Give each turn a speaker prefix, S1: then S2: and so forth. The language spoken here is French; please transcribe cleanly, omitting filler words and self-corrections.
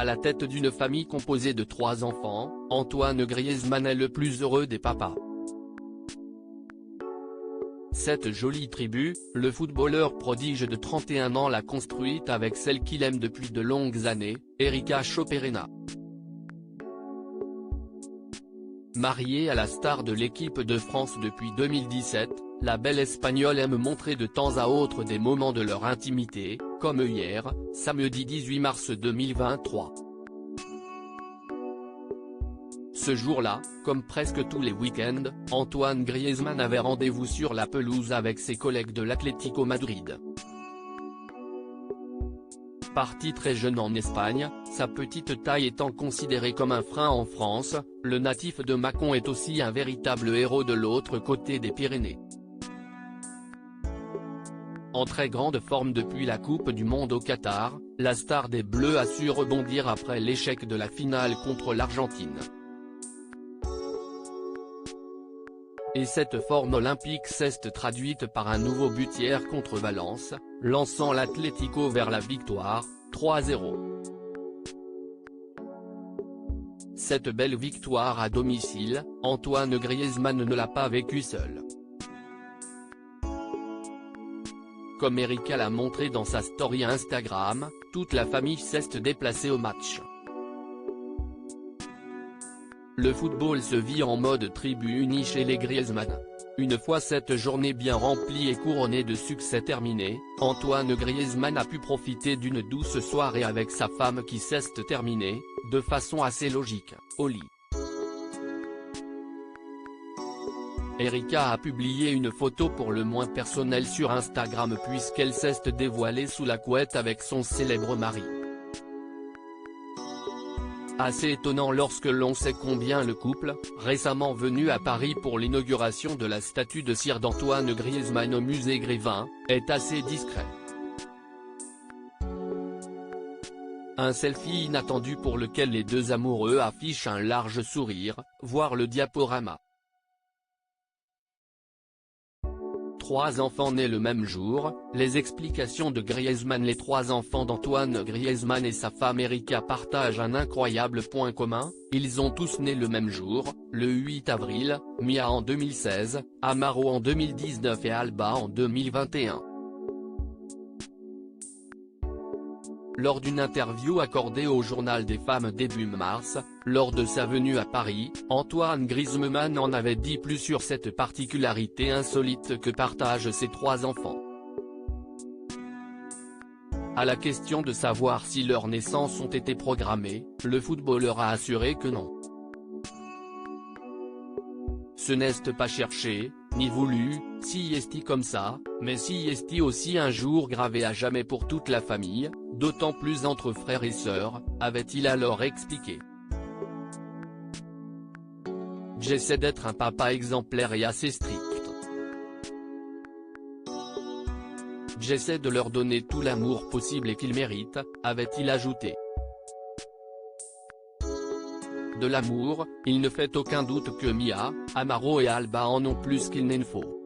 S1: À la tête d'une famille composée de 3 enfants, Antoine Griezmann est le plus heureux des papas. Cette jolie tribu, le footballeur prodige de 31 ans l'a construite avec celle qu'il aime depuis de longues années, Erika Choperena. Mariée à la star de l'équipe de France depuis 2017, la belle Espagnole aime montrer de temps à autre des moments de leur intimité, comme hier, samedi 18 mars 2023. Ce jour-là, comme presque tous les week-ends, Antoine Griezmann avait rendez-vous sur la pelouse avec ses collègues de l'Atlético Madrid. Parti très jeune en Espagne, sa petite taille étant considérée comme un frein en France, le natif de Mâcon est aussi un véritable héros de l'autre côté des Pyrénées. En très grande forme depuis la Coupe du Monde au Qatar, la star des Bleus a su rebondir après l'échec de la finale contre l'Argentine. Et cette forme olympique s'est traduite par un nouveau but hier contre Valence, lançant l'Atlético vers la victoire, 3-0. Cette belle victoire à domicile, Antoine Griezmann ne l'a pas vécue seul. Comme Erika l'a montré dans sa story Instagram, toute la famille s'est déplacée au match. Le football se vit en mode tribu unie chez les Griezmann. Une fois cette journée bien remplie et couronnée de succès terminée, Antoine Griezmann a pu profiter d'une douce soirée avec sa femme qui s'est terminée, de façon assez logique, au lit. Erika a publié une photo pour le moins personnelle sur Instagram puisqu'elle s'est dévoilée sous la couette avec son célèbre mari. Assez étonnant lorsque l'on sait combien le couple, récemment venu à Paris pour l'inauguration de la statue de cire d'Antoine Griezmann au musée Grévin, est assez discret. Un selfie inattendu pour lequel les deux amoureux affichent un large sourire, voir le diaporama. 3 enfants nés le même jour, les explications de Griezmann. Les 3 enfants d'Antoine Griezmann et sa femme Erika partagent un incroyable point commun, ils ont tous né le même jour, le 8 avril, Mia en 2016, Amaro en 2019 et Alba en 2021. Lors d'une interview accordée au Journal des Femmes début mars, lors de sa venue à Paris, Antoine Griezmann en avait dit plus sur cette particularité insolite que partagent ses 3 enfants. À la question de savoir si leurs naissances ont été programmées, le footballeur a assuré que non. Ce n'est pas cherché, ni voulu, si est comme ça, mais si est aussi un jour gravé à jamais pour toute la famille, d'autant plus entre frères et sœurs, avait-il alors expliqué. J'essaie d'être un papa exemplaire et assez strict. J'essaie de leur donner tout l'amour possible et qu'ils méritent, avait-il ajouté. De l'amour, il ne fait aucun doute que Mia, Amaro et Alba en ont plus qu'il n'en faut.